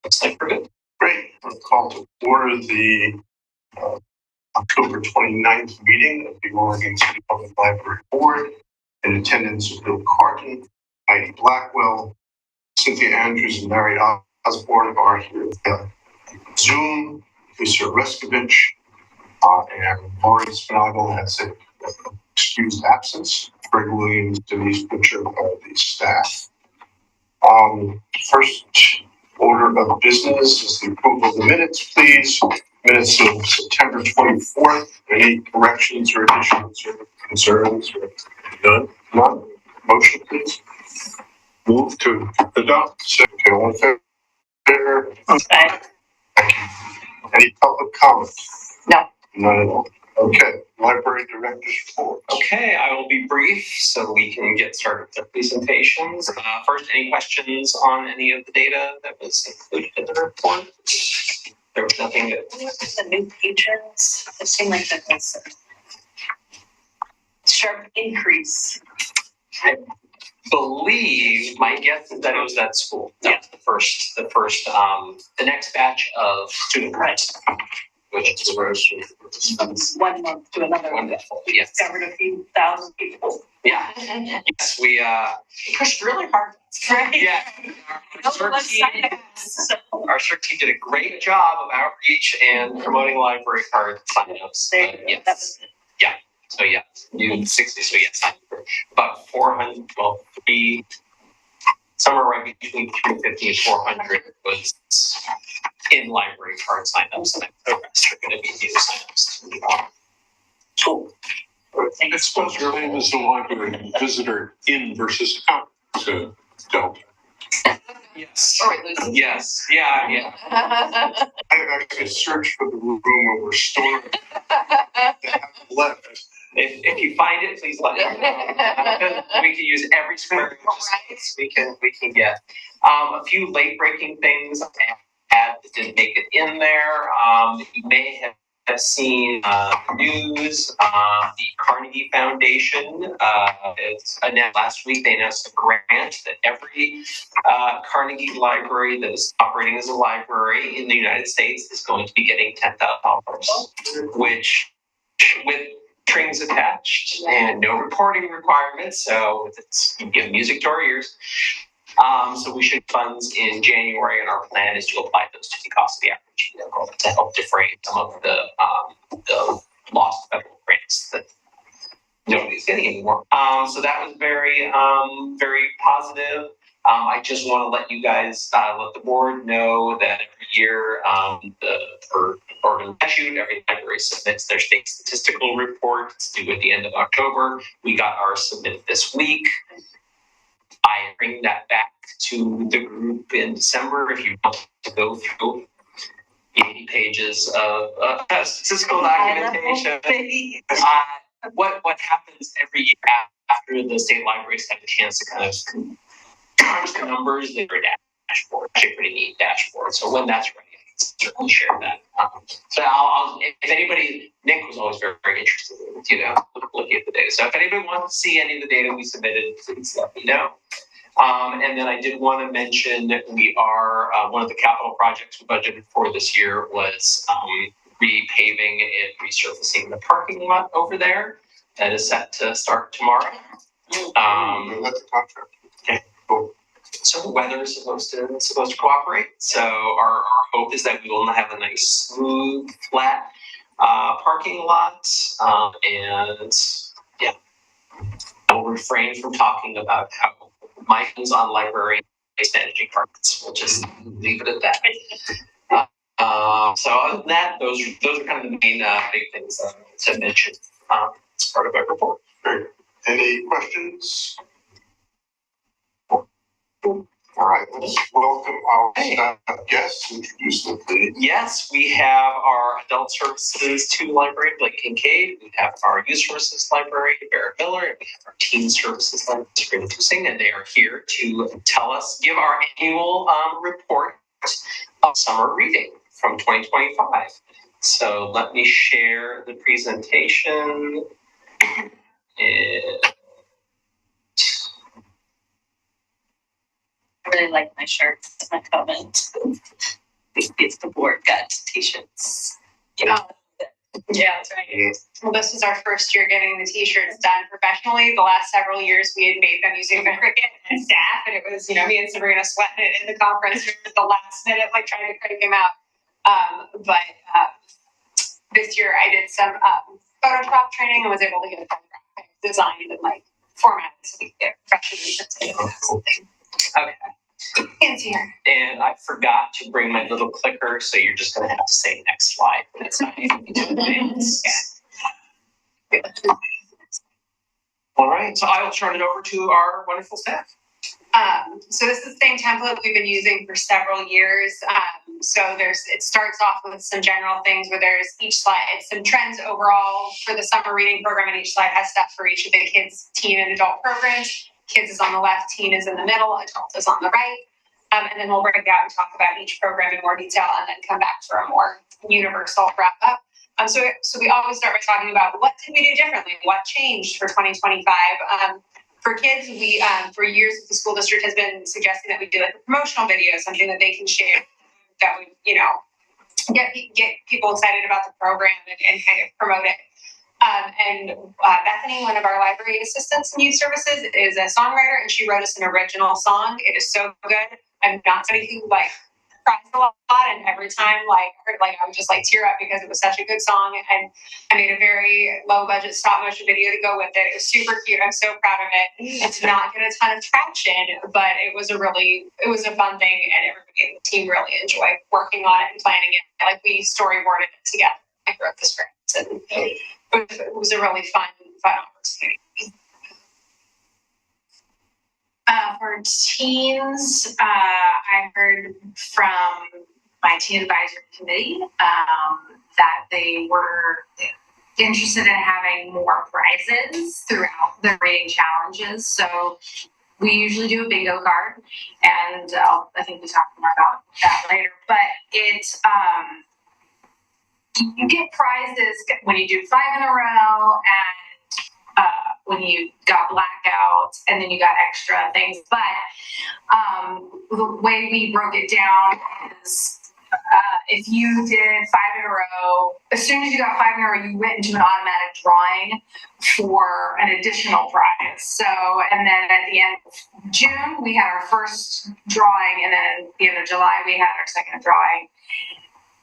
Looks like we're good. Great. I'll call to order the October 29th meeting of the Oregon City Public Library Board. In attendance are Bill Carton, Heidi Blackwell, Cynthia Andrews, and Mary Osborne are here via Zoom. Lisa Reskovich and Lauren Spinagle has an excused absence. Greg Williams, Denise Butcher are the staff. First order of business is the approval of the minutes, please. Minutes of September 24th. Any corrections or additions or concerns? Or none? None? Motion, please. Move to adopt. Second, all in favor? Aye. Thank you. Any public comment? No. None at all. Okay. Library director's report. Okay, I will be brief so we can get started with the presentations. First, any questions on any of the data that was included in the report? There was nothing that... The new patrons, it seemed like there was a sharp increase. I believe, my guess is that it was that school. Yeah. The next batch of student rights. Which is From 1 month to another. wonderful. Yes. Discovered a few thousand people. Yeah. Yes, we Pushed really hard. Right? yeah. Our CERT team did a great job of outreach and promoting library card signups. Yes. So yeah, you 60. So yes, about 400. Well, somewhere right between 350 and 400 was in library card signups, and the rest are going to be new signups. Cool. I suppose your name is the library visitor in versus out to Delta. Yes. All right, Lucy. Yes. Yeah. I actually searched for the room where we're storing that have left. If you find it, please let me know. We can use every square inch of space we can get. A few late breaking things that didn't make it in there. You may have seen news. The Carnegie Foundation last week they announced a grant that every Carnegie library that is operating as a library in the United States is going to be getting $10,000, which with strings attached and no reporting requirements. So it's you give music to our ears. So we should funds in January, and our plan is to apply those to the cost of the average vehicle to help defray some of the lost federal grants that nobody's getting anymore. So that was very positive. I just want to let you guys, let the board know that every year, for Oregon statute, every library submits their state statistical report. It's due at the end of October. We got ours submitted this week. I bring that back to the group in December if you want to go through 80 pages of statistical documentation. What happens every year after the state libraries have a chance to kind of crunch the numbers, they're a dashboard, actually a pretty neat dashboard. So when that's ready, I can certainly share that. So I'll if anybody, Nick was always very, very interested in, looking at the data. So if anybody wants to see any of the data we submitted, please let me know. And then I did want to mention that we are, one of the capital projects we budgeted for this year was repaving and resurfacing the parking lot over there. That is set to start tomorrow. That's the contract. Okay. Cool. So the weather is supposed to cooperate. So our hope is that we will have a nice, smooth, flat parking lot. And yeah, I will refrain from talking about how my hands on library is managing carpets. We'll just leave it at that. So other than that, those are kind of the main big things to mention as part of my report. Great. Any questions? All right, let's welcome our staff guests. Introduce them, please. Yes, we have our Adult Services 2 library, Blake Kincaid. We have our Youth Services library, Barrett Miller. And we have our Teen Services library, Sabrina Tusing, and they are here to give our annual report of summer reading from 2025. So let me share the presentation. I really like my shirts. That's my comment. It's the board got t-shirts. Yeah. Yeah, that's right. Well, this was our first year getting the t-shirts done professionally. The last several years we had made them using Cricut and staff, and it was, me and Sabrina sweating it in the conference room at the last minute, like trying to crank them out. But this year I did some Photoshop training and was able to get a photographic designed and formatted so we could get professionally printed and something. Okay. Fancier. And I forgot to bring my little clicker, so you're just gonna have to say next slide. That's not even to advance. All right, so I will turn it over to our wonderful staff. So this is the same template we've been using for several years. So it starts off with some general things where there's each slide, it's some trends overall for the summer reading program, and each slide has stuff for each of the kids, teen and adult programs. Kids is on the left, teen is in the middle, adult is on the right. And then we'll break out and talk about each program in more detail and then come back for a more universal wrap up. So we always start by talking about what did we do differently? What changed for 2025? For kids, we for years the school district has been suggesting that we do a promotional video, something that they can share that would, get people excited about the program and kind of promote it. Bethany, one of our library assistants in youth services, is a songwriter, and she wrote us an original song. It is so good. I'm not somebody who cries a lot, and every time I would just tear up because it was such a good song. And I made a very low budget stop motion video to go with it. It was super cute. I'm so proud of it. It did not get a ton of traction, but it was a fun thing, and everybody in the team really enjoyed working on it and planning it. We storyboarded it together. I wrote the script, and it was a really fun opportunity. For teens, I heard from my teen advisory committee that they were interested in having more prizes throughout the reading challenges. So we usually do a bingo card, and I think we talk more about that later. But you get prizes when you do 5 in a row, and when you got blackout, and then you got extra things. But the way we broke it down is if you did 5 in a row, as soon as you got 5 in a row, you went into an automatic drawing for an additional prize. So, and then at the end of June, we had our first drawing, and then at the end of July, we had our second drawing.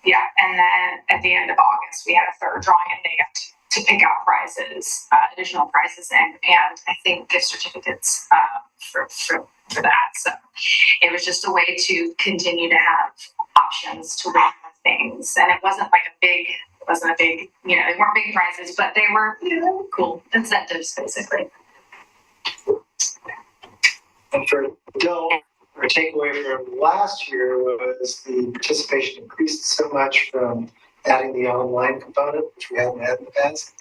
Yeah, and then at the end of August, we had a third drawing, and they got to pick out prizes, additional prizes, and I think gift certificates for that. So it was just a way to continue to have options to win things, and it wasn't a big, they weren't big prizes, but they were cool incentives basically. And for adult, our takeaway from last year was the participation increased so much from adding the online component, which we hadn't had in the past,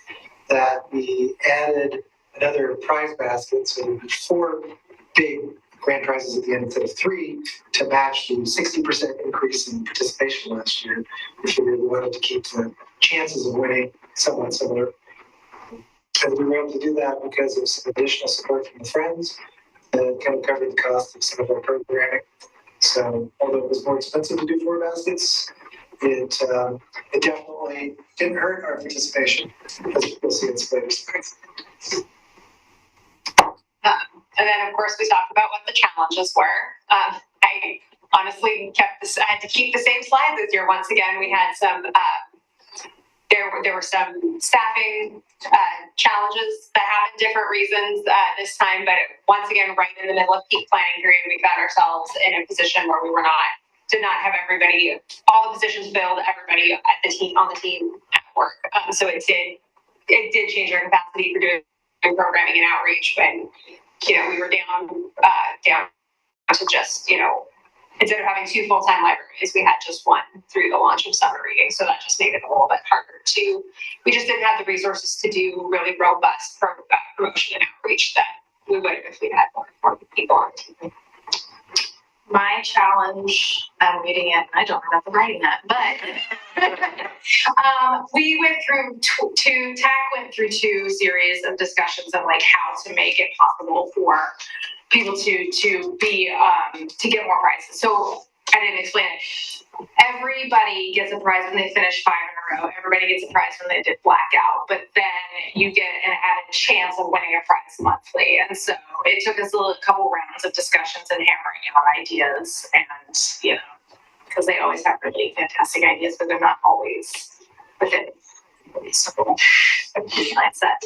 that we added another prize basket. So there were 4 big grand prizes at the end instead of 3 to match the 60% increase in participation last year. We figured we wanted to keep the chances of winning somewhat similar. And we were able to do that because of some additional support from the friends that kind of covered the cost of some of our programming. So although it was more expensive to do 4 baskets, it definitely didn't hurt our participation, as we'll see in Spiders. And then, of course, we talked about what the challenges were. I honestly I had to keep the same slides this year. Once again, we had some, there were some staffing challenges that happened different reasons this time. But once again, right in the middle of peak planning period, we found ourselves in a position where we did not have all the positions filled, everybody on the team at work. So it did change our capacity for doing programming and outreach when, we were down to just, instead of having 2 full-time librarians, we had just 1 through the launch of summer reading. So that just made it a little bit harder we just didn't have the resources to do really robust promotion and outreach that we would have if we had more people on the team. My challenge, I'm reading it, I don't remember writing that, but we went through TAC went through 2 series of discussions of how to make it possible for people to be to get more prizes. So I didn't explain it. Everybody gets a prize when they finish 5 in a row. Everybody gets a prize when they did blackout, but then you get an added chance of winning a prize monthly. And so it took us a couple rounds of discussions and hammering out ideas, and because they always have really fantastic ideas, but they're not always within reasonable mindset.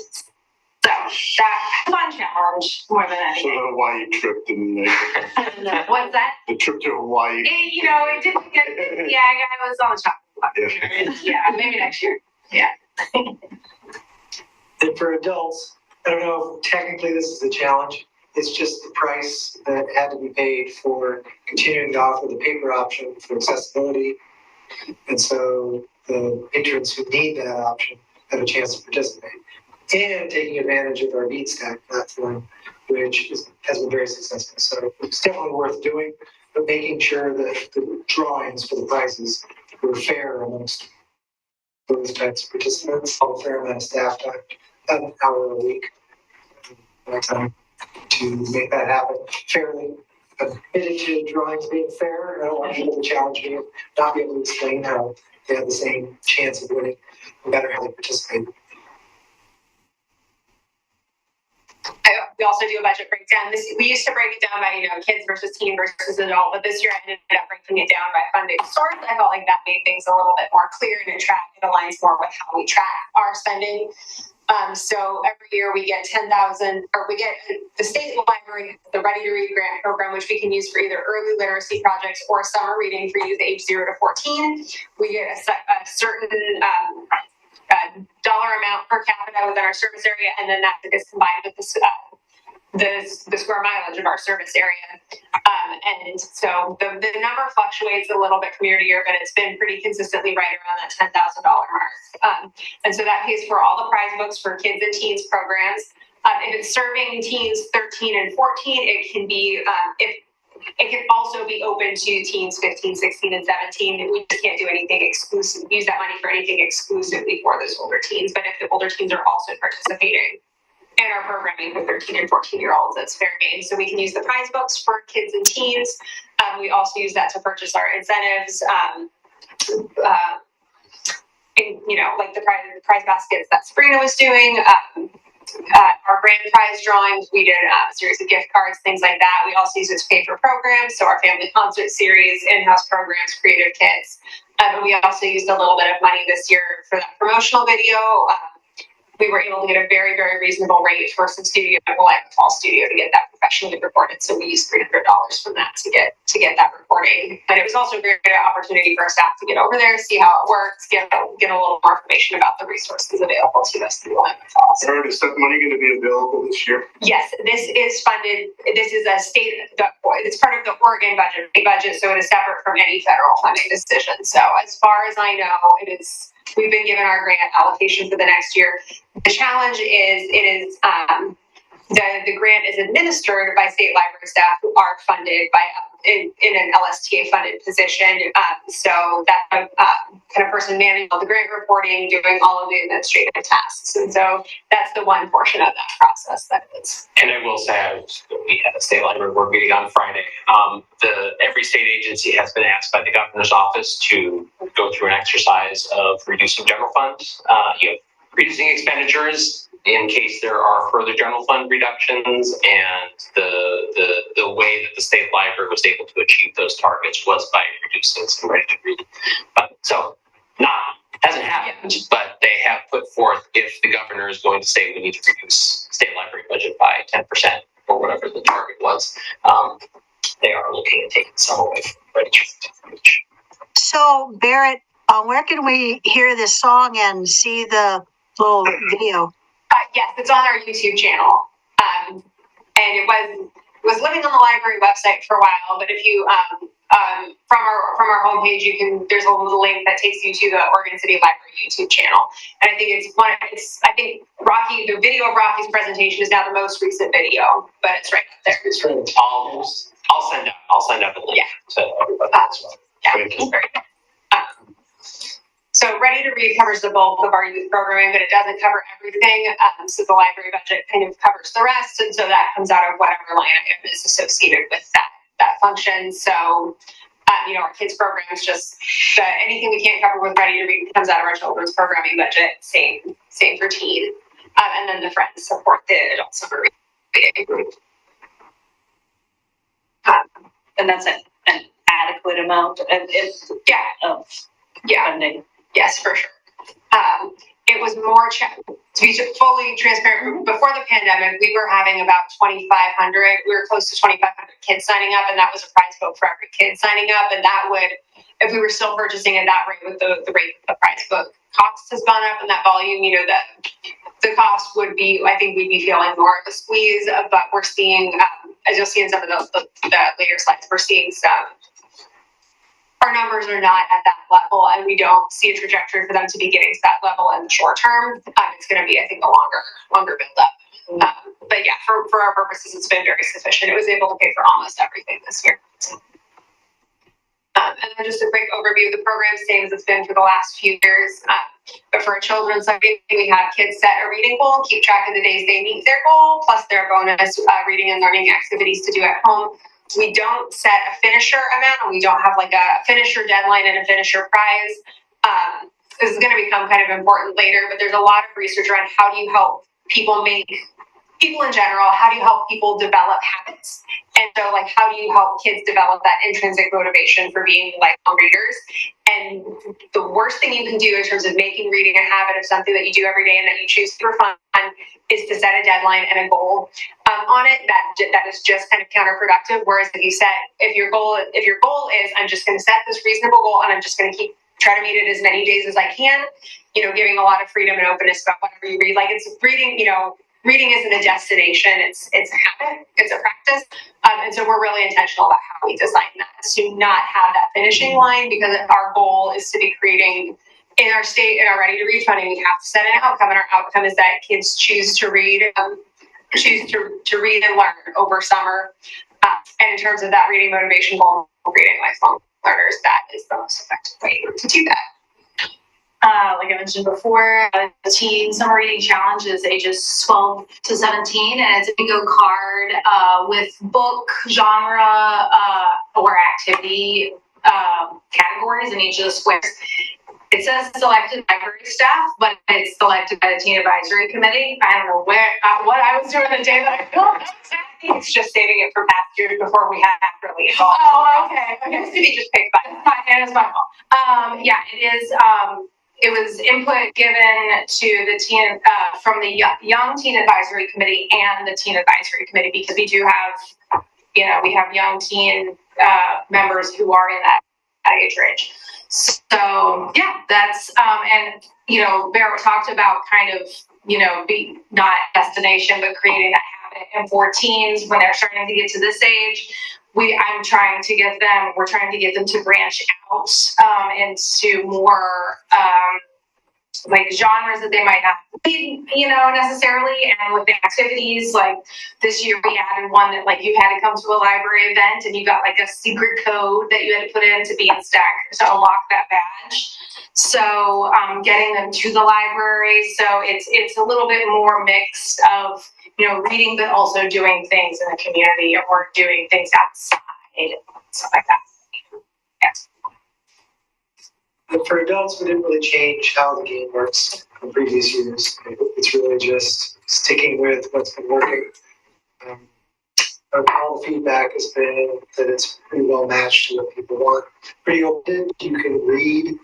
So that fun challenge more than So anything. the Hawaii trip didn't make it. What's that? The trip to Hawaii. It didn't get. Yeah, I was on the chocolate block. Yeah, maybe next year. Yeah. And for adults, I don't know if technically this is a challenge. It's just the price that had to be paid for continuing to offer the paper option for accessibility. And so the patrons who need that option have a chance to participate. And taking advantage of our Beat Stack platform, which has been very successful. So it's definitely worth doing, but making sure that the drawings for the prizes were fair amongst those types of participants. A fair amount of staff time, an hour a week, time to make that happen fairly. I'm committed to drawings being fair. I don't want people to challenge me and not be able to explain how they have the same chance of winning, no matter how they participate. We also do a budget breakdown. We used to break it down by, kids versus teen versus adult, but this year I ended up breaking it down by funding source. I felt like that made things a little bit more clear and it aligns more with how we track our spending. So every year we get the state library, the Ready to Read grant program, which we can use for either early literacy projects or summer reading for youth age 0 to 14. We get a certain dollar amount per capita within our service area, and then that is combined with the square mileage of our service area. And so the number fluctuates a little bit from year to year, but it's been pretty consistently right around that $10,000 mark. And so that pays for all the prize books for kids and teens programs. If it's serving teens 13 and 14, it can be it can also be open to teens 15, 16, and 17. We just can't do anything exclusive, use that money for anything exclusively for those older teens. But if the older teens are also participating in our programming for 13 and 14-year-olds, that's fair game. So we can use the prize books for kids and teens. We also use that to purchase our incentives, like the prize baskets that Sabrina was doing. Our grand prize drawings, we did a series of gift cards, things like that. We also use it to pay for programs, so our family concert series, in-house programs, creative kits. And we also used a little bit of money this year for that promotional video. We were able to get a very, very reasonable rate for some studio, like a fall studio, to get that professionally recorded. So we used $300 from that to get that recording. But it was also a great opportunity for our staff to get over there, see how it works, get a little more information about the resources available to us through the fall. Aaron, is that money going to be available this year? Yes, this is funded. This is a state. It's part of the Oregon budget, so it is separate from any federal funding decision. So as far as I know, it is. We've been given our grant allocation for the next year. The challenge is the grant is administered by state library staff who are funded by in an LSTA funded position. So that kind of person managing all the grant reporting, doing all of the administrative tasks. And so that's the one portion of that process that is. And I will say, we had a state library board meeting on Friday. Every state agency has been asked by the governor's office to go through an exercise of reducing general funds, reducing expenditures in case there are further general fund reductions, and the way that the state library was able to achieve those targets was by reducing some Ready to Read. Hasn't happened, but they have put forth, if the governor is going to say we need to reduce state library budget by 10% or whatever the target was, they are looking at taking some away from Ready to Read. So Barrett, where can we hear this song and see the little video? Yes, it's on our YouTube channel, and it was living on the library website for a while. But if you from our homepage, there's a little link that takes you to the Oregon City Library YouTube channel, and I think the video of Rocky's presentation is now the most recent video, but it's right up there. It's right. I'll send out a link to everybody as well. Yeah, it's very good. So So Ready to Read covers the bulk of our youth programming, but it doesn't cover everything. So the library budget kind of covers the rest, and so that comes out of whatever line item is associated with that function. So our kids programs anything we can't cover with Ready to Read comes out of our children's programming budget. Same for teen, and then the Friends support the adult summer reading. And that's an adequate amount of funding. Yes, for sure. It was more to be fully transparent. Before the pandemic, we were having about 2,500. We were close to 2,500 kids signing up, and that was a prize book for every kid signing up. And that would, if we were still purchasing at that rate, with the rate the prize book cost has gone up, and that volume, the cost would be. I think we'd be feeling more of a squeeze. But we're seeing, as you'll see in some of the later slides, we're seeing some. Our numbers are not at that level, and we don't see a trajectory for them to be getting to that level in the short term. It's going to be, I think, a longer build up. But yeah, for our purposes, it's been very sufficient. It was able to pay for almost everything this year. And then just a quick overview of the program, same as it's been for the last few years. But for a children's study, we have kids set a reading goal, keep track of the days they meet their goal, plus their bonus reading and learning activities to do at home. We don't set a finisher amount, and we don't have like a finisher deadline and a finisher prize. This is going to become kind of important later, but there's a lot of research around how do you help people in general, how do you help people develop habits? And so, how do you help kids develop that intrinsic motivation for being lifelong readers? And the worst thing you can do in terms of making reading a habit of something that you do every day and that you choose for fun is to set a deadline and a goal on it. That is just kind of counterproductive. Whereas if your goal is I'm just going to set this reasonable goal and I'm just going to try to meet it as many days as I can, giving a lot of freedom and openness about whatever you read. It's reading, reading isn't a destination, it's a habit, it's a practice. And so we're really intentional about how we design that to not have that finishing line, because our goal is to be creating in our Ready to Read funding, we have to set an outcome, and our outcome is that kids choose to read and learn over summer. And in terms of that reading motivation goal, creating lifelong learners, that is the most effective way to do that. Like I mentioned before, the Teen Summer Reading Challenge is ages 12 to 17, and it's a bingo card with book, genre, or activity categories in each of the squares. It says selected library staff, but it's selected by the Teen Advisory Committee. I don't know what I was doing the day that I filled it. It's just saving it for past years before we had really involved. Oh, okay. It used to be just picked by. It's my fault. Yeah, it is. It was input given to the teen from the Young Teen Advisory Committee and the Teen Advisory Committee, because we do have, we have young teen members who are in that age range. So yeah, that's and Barrett talked about kind of be not destination, but creating that habit. And for teens, when they're starting to get to this age, we're trying to get them to branch out into more like genres that they might not read, necessarily. And with the activities, like this year we added one that you had to come to a library event and you got a secret code that you had to put in to be in stack to unlock that badge. So getting them to the library. So it's a little bit more mixed of reading, but also doing things in the community or doing things outside and stuff like that. Yes. But for adults, we didn't really change how the game works from previous years. It's really just sticking with what's been working. All the feedback has been that it's pretty well matched to what people want. Pretty open. You can read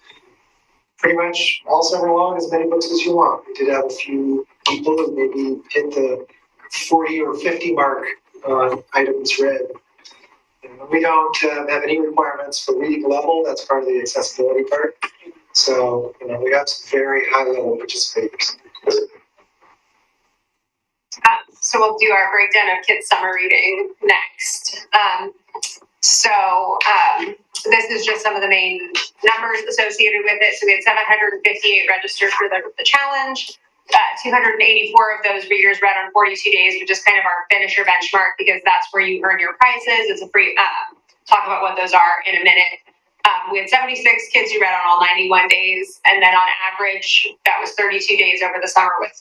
pretty much all summer long as many books as you want. We did have a few people who maybe hit the 40 or 50 mark on items read. We don't have any requirements for reading level. That's part of the accessibility part. So, we have some very high level participators. So we'll do our breakdown of kids' summer reading next. This is just some of the main numbers associated with it. So we had 758 registered for the challenge. 284 of those readers read on 42 days, which is kind of our finisher benchmark, because that's where you earn your prizes. It's a free, talk about what those are in a minute. We had 76 kids who read on all 91 days, and then on average, that was 32 days over the summer with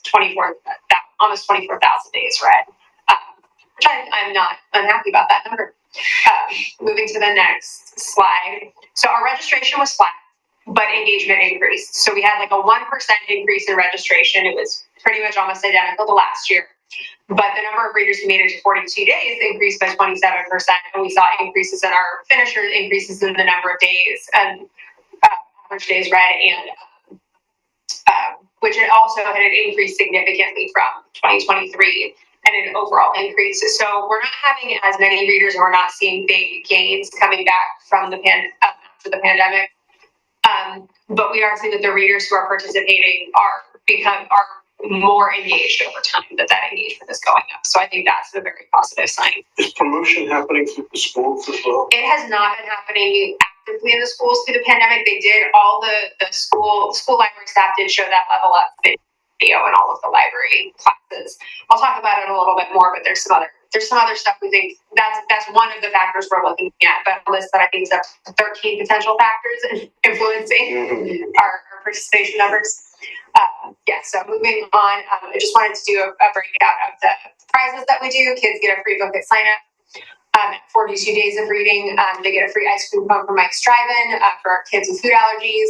almost 24,000 days read. Which I'm not unhappy about that number. Moving to the next slide. So our registration was flat, but engagement increased. So we had like a 1% increase in registration. It was pretty much almost identical to last year. But the number of readers who made it to 42 days increased by 27%, and we saw increases in our finishers, increases in the number of days and average days read, and which it also had increased significantly from 2023, and an overall increase. So we're not having as many readers, and we're not seeing big gains coming back from the after the pandemic. But we are seeing that the readers who are participating are more engaged over time, that engagement is going up. So I think that's a very positive sign. Is promotion happening through the schools as well? It has not been happening actively in the schools through the pandemic. They did, all the school library staff did show that level up video in all of the library classes. I'll talk about it a little bit more, but there's some other stuff we think that's one of the factors we're looking at, but a list that I think is up to 13 potential factors influencing our participation numbers. So moving on, I just wanted to do a breakout of the prizes that we do. Kids get a free book at sign up. 42 days of reading, they get a free ice cream cone from Mike's Drive-In for our kids with food allergies.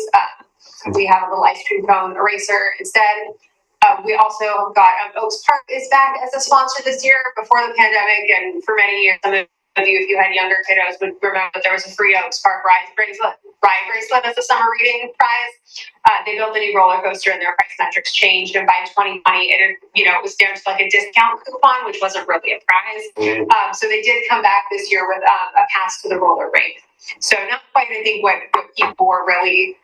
We have a little ice cream cone eraser instead. We also got Oaks Park is back as a sponsor this year. Before the pandemic, and for many years, some of you, if you had younger kiddos, would remember that there was a free Oaks Park ride bracelet as a summer reading prize. They built a new roller coaster, and their price metrics changed. And by 2020, it was down to like a discount coupon, which wasn't really a prize. So they did come back this year with a pass to the roller rink. So not quite, I think, what people were really.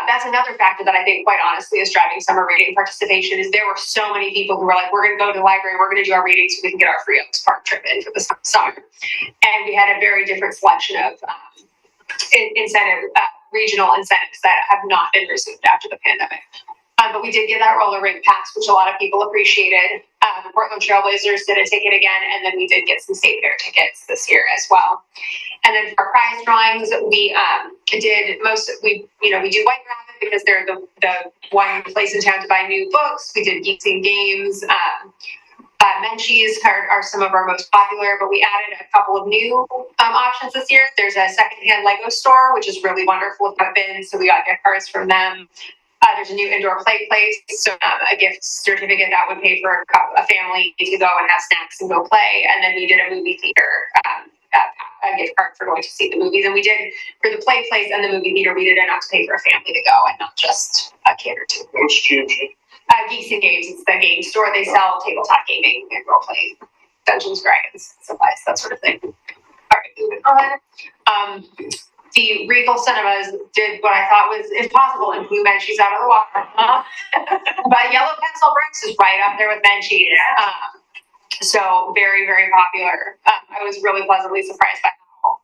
That's another factor that I think, quite honestly, is driving summer reading participation. Is there were so many people who were like, we're going to go to the library, we're going to do our reading so we can get our free Oaks Park trip in for the summer. And we had a very different selection of regional incentives that have not been resumed after the pandemic. But we did get that roller rink pass, which a lot of people appreciated. Portland Trailblazers did a ticket again, and then we did get some state fair tickets this year as well. And then for prize drawings, we do White Rabbit because they're the one place in town to buy new books. We did Geeks and Games. Menchies are some of our most popular, but we added a couple of new options this year. There's a secondhand Lego store, which is really wonderful with my bins, so we got gift cards from them. There's a new indoor play place, so a gift certificate that would pay for a family to go and have snacks and go play. And then we did a movie theater, a gift card for going to see the movies. And we did, for the play place and the movie theater, we did enough to pay for a family to go and not just a kid or two. What's GMG? Geeks and Games, it's the game store. They sell tabletop gaming and role playing, Dungeons, Dragons, supplies, that sort of thing. All right, moving on. The Regal Cinemas did what I thought was impossible and blew Menchie's out of the water. But Yellow Pencil Bricks is right up there with Menchie's. So very, very popular. I was really pleasantly surprised by how,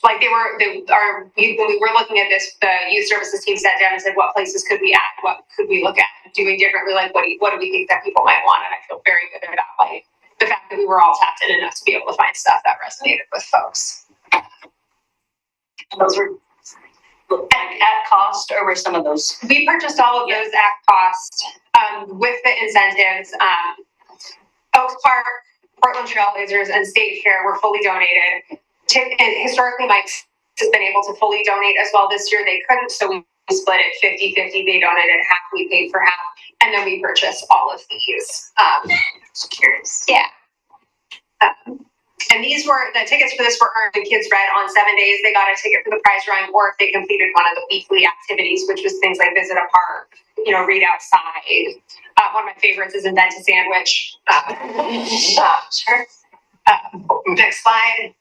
when we were looking at this, the youth services team sat down and said, what places could we add? What could we look at doing differently? Like, what do we think that people might want? And I feel very good about the fact that we were all tapped in enough to be able to find stuff that resonated with folks. Those were at cost, or were some of those? We purchased all of those at cost with the incentives. Oaks Park, Portland Trailblazers, and State Fair were fully donated. Historically, Mike's has been able to fully donate as well. This year they couldn't, so we split it 50-50. They donated half, we paid for half, and then we purchased all of these. Just curious. Yeah. And the tickets for this were earned. The kids read on 7 days. They got a ticket for the prize drawing, or if they completed one of the weekly activities, which was things like visit a park, read outside. One of my favorites is invent a sandwich. Sure. Next slide.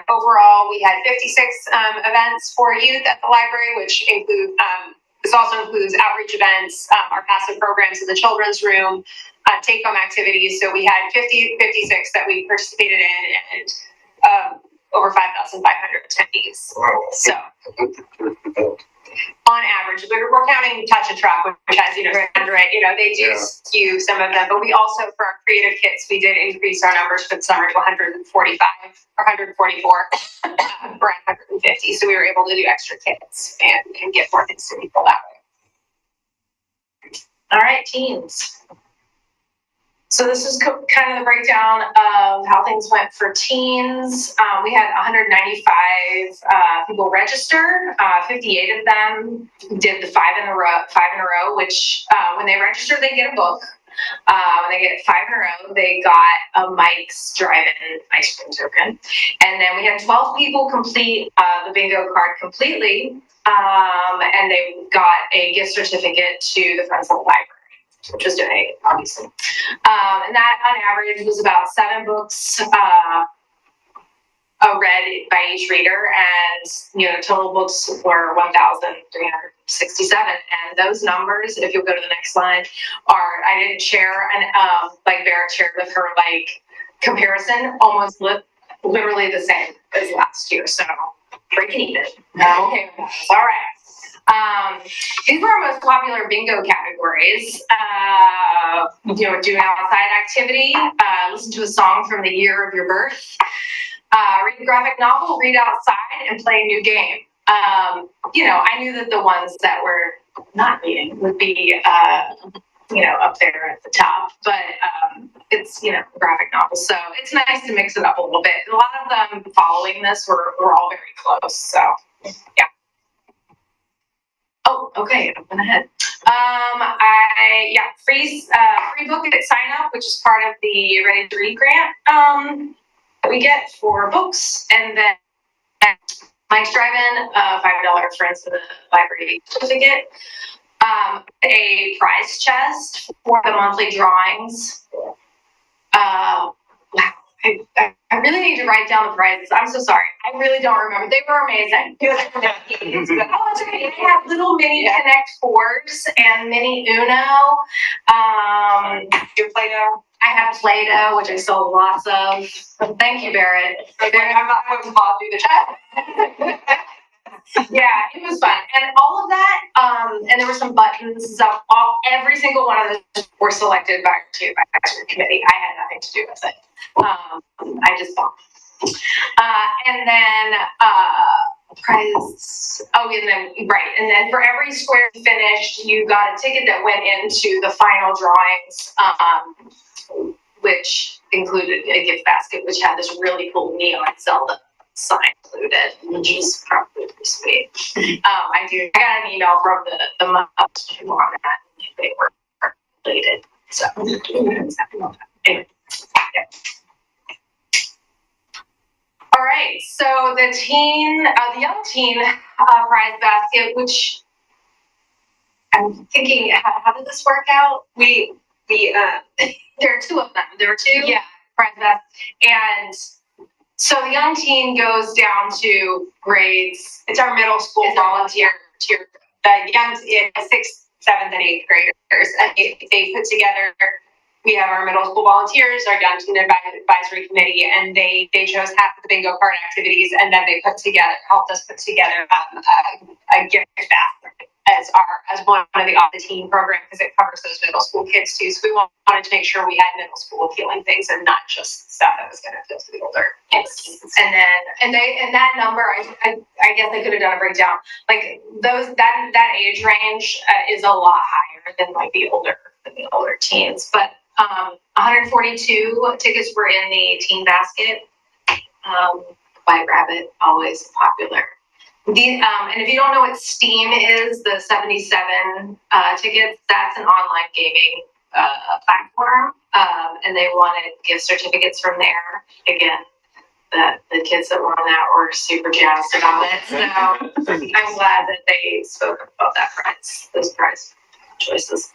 Overall, we had 56 events for youth at the library, which include this also includes outreach events, our passive programs in the children's room, take-home activities. So we had 56 that we participated in, and over 5,500 attendees. Wow. So on average, we're counting Touch a Truck, which has, 100, they do Yeah. skew some of them, but we also, for our creative kits, we did increase our numbers for the summer to 145 or 144, or 150. So we were able to do extra kits and get more things to people that way. All right, teens. So this is kind of the breakdown of how things went for teens. We had 195 people register. 58 of them did the five in a row, which when they register, they get a book. When they get 5 in a row, they got a Mike's Drive-In ice cream token. And then we had 12 people complete the bingo card completely, and they got a gift certificate to the Friends of the Library, which was donated, obviously. And that, on average, was about 7 books read by each reader, and total books were 1,367. And those numbers, if you'll go to the next slide, I didn't share, and like Barrett shared with her, comparison, almost literally the same as last year. So breaking even. Okay, all right. These were our most popular bingo categories. Do an outside activity, listen to a song from the year of your birth, read a graphic novel, read outside, and play a new game. I knew that the ones that were not reading would be, up there at the top, but it's, graphic novels. So it's nice to mix it up a little bit. A lot of them following this were all very close. So, yeah. Oh, okay, I went ahead. Free book at sign up, which is part of the Ready to Read grant that we get for books, and then Mike's Drive-In, $5 Friends of the Library certificate, a prize chest for the monthly drawings. Wow. I really need to write down the prizes. I'm so sorry. I really don't remember. They were amazing. Oh, that's okay. I had little mini Connect 4s and mini Uno. Your Play-Doh. I had Play-Doh, which I sold lots of. Thank you, Barrett. I would pop through the chat. Yeah, it was fun. And all of that, and there were some buttons. So every single one of those were selected by our team advisory committee. I had nothing to do with it. I just bought. And then prize. Oh, and then right. And then for every square finished, you got a ticket that went into the final drawings, which included a gift basket, which had this really cool neon Zelda sign included, which is probably pretty sweet. I got an email from the month who on that, and they were related. So anyway, yeah. All right, so the young teen prize basket, which I'm thinking, how did this work out? We there are 2 of them. There were 2 prize baskets, and so the young teen goes down to grades. It's our middle school volunteer tier. The young 6th, 7th, and 8th graders, and they put together. We have our middle school volunteers, our young teen advisory committee, and they chose half of the bingo card activities, and then they helped us put together a gift basket as one of the team program, because it covers those middle school kids too. So we wanted to make sure we had middle school appealing things and not just stuff that was going to appeal to the older kids. And that number, I guess I could have done a breakdown. Like that age range is a lot higher than the older teens, but 142 tickets were in the teen basket. White Rabbit, always popular. And if you don't know what Steam is, the 77 tickets, that's an online gaming platform, and they wanted gift certificates from there. Again, the kids that were on that were super jazzed about it. So I'm glad that they spoke about those prize choices.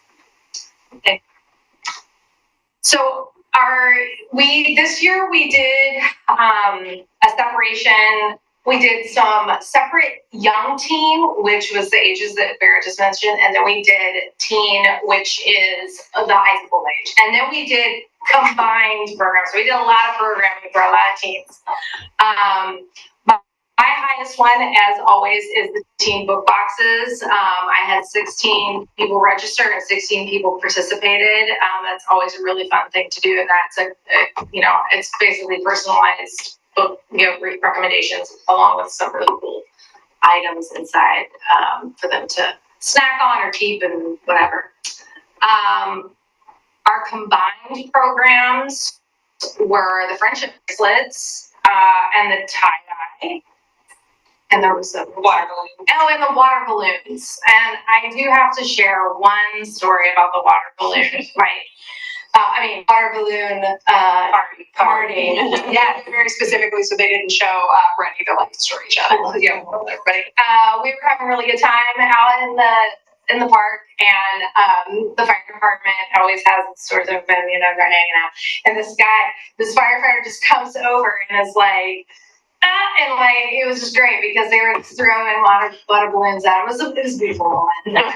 Okay. So this year we did a separation. We did some separate young teen, which was the ages that Barrett just mentioned, and then we did teen, which is the high school age. And then we did combined programs. So we did a lot of programming for a lot of teens. My highest one, as always, is the teen book boxes. I had 16 people register and 16 people participated. That's always a really fun thing to do, and that's it's basically personalized book, recommendations along with some really cool items inside for them to snack on or keep and whatever. Our combined programs were the friendship bracelets and the tie-dye. And there was a water balloon. Oh, and the water balloons. And I do have to share one story about the water balloon, right? Water balloon party. Yeah, very specifically, so they didn't show Brittany the life story show. Yeah, everybody. We were having a really good time out in the park, and the fire department always has its doors open. They're hanging out, and this firefighter just comes over and is like. And it was just great because they were throwing water balloons at him. It was a beautiful moment.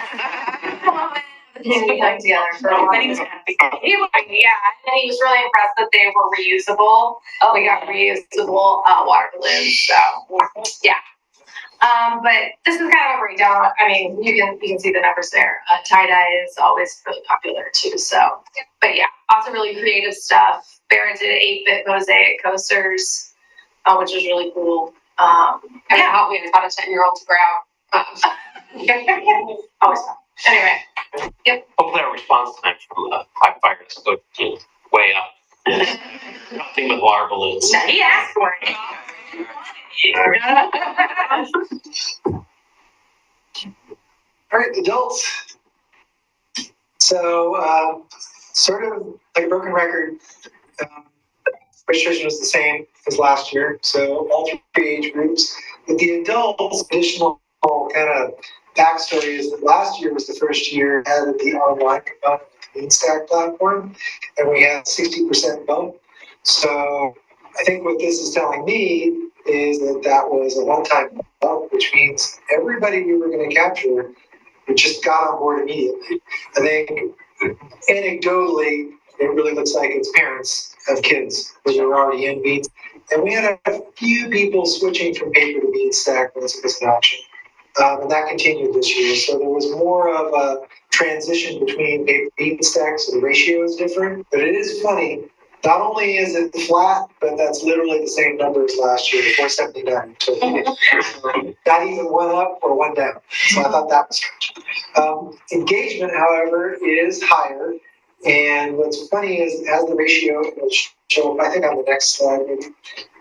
We hung together for a while. But he was happy. And he was really impressed that they were reusable. We got reusable water balloons. So yeah. But this is kind of a breakdown. You can see the numbers there. Tie-dye is always really popular too. So, but yeah, lots of really creative stuff. Barrett did 8-bit mosaic coasters. Which is really cool. How we taught a 10-year-old to grow. Always fun. Anyway, yep. Hopefully our response time from fire doesn't go way up. Nothing with water balloons. No, he asked for it. All right, adults. So, sort of like a broken record, registration was the same as last year, so all 3 age groups. With the adults, additional kind of backstory is that last year was the first year we added the online component of the Beanstack platform, and we had 60% bump. So I think what this is telling me is that was a one-time bump, which means everybody we were going to capture just got on board immediately. I think anecdotally, it really looks like it's parents of kids who are already in Beans. And we had a few people switching from paper to Beanstack once it was an option. And that continued this year. So there was more of a transition between paper and Beanstack, so the ratio is different. But it is funny, not only is it flat, but that's literally the same number as last year, 479. So not even one up or one down. So I thought that was strange. Engagement, however, is higher. And what's funny is as the ratio will show up, I think on the next slide, maybe.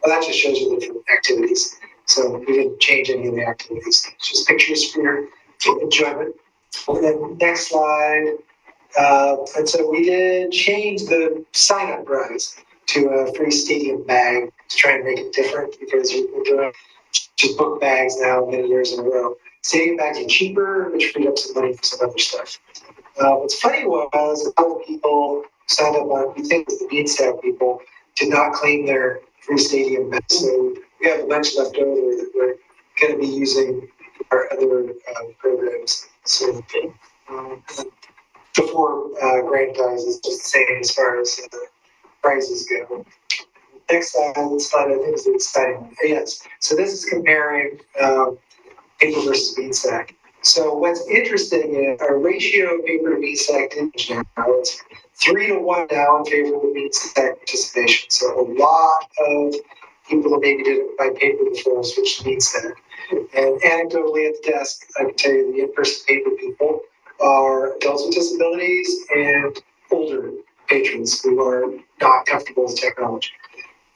Well, that just shows you the different activities. So we didn't change any of the activities. It's just pictures for your enjoyment. And then next slide. And so we did change the sign-up prize to a free stadium bag to try and make it different because we're doing just book bags now many years in a row. Stadium bags are cheaper, which freed up some money for some other stuff. What's funny was a couple of people signed up on, we think it was the Beanstack people, did not claim their free stadium bags. So we have a bunch left over that we're going to be using our other programs. So before grand prizes, just the same as far as prizes go. Next slide, I think is the exciting one. Yes, so this is comparing paper versus Beanstack. So what's interesting is our ratio of paper to Beanstack didn't change now. It's 3-to-1 now in favor of the Beanstack participation. So a lot of people that maybe did it by paper before switched to Beanstack. And anecdotally at the desk, I can tell you the in-person paper people are adults with disabilities and older patrons who are not comfortable with technology.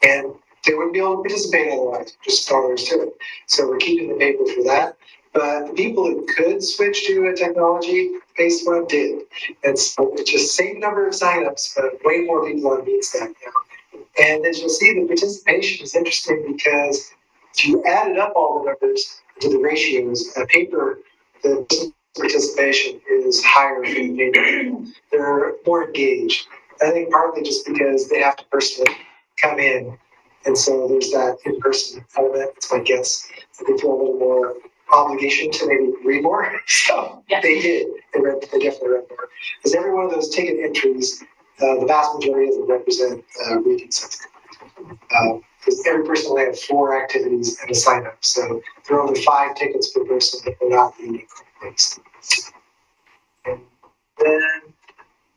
And they wouldn't be able to participate otherwise, just scholars to it. So we're keeping the paper for that. But the people who could switch to a technology-based one did. And so it's just same number of signups, but way more people on Beanstack now. And as you'll see, the participation is interesting because if you added up all the numbers to the ratios, paper, the participation is higher for the paper. They're more engaged. I think partly just because they have to personally come in. And so there's that in-person element, it's my guess. So they feel a little more obligation to maybe read more. So Yes. they did. They definitely read more. Because every one of those ticket entries, the vast majority of them represent reading something. Because every person will have 4 activities and a sign up. So there are only 5 tickets per person, but they're not meeting based. And then,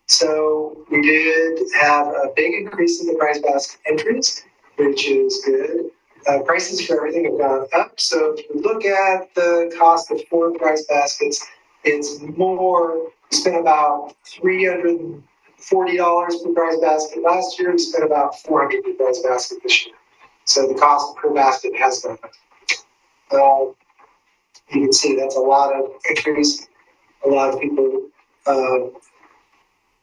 so we did have a big increase in the prize basket entries, which is good. Prices for everything have gone up. So if you look at the cost of 4 prize baskets, it's more. We spent about $340 per prize basket last year. We spent about $400 per prize basket this year. So the cost per basket has gone up. You can see that's a lot of increase. A lot of people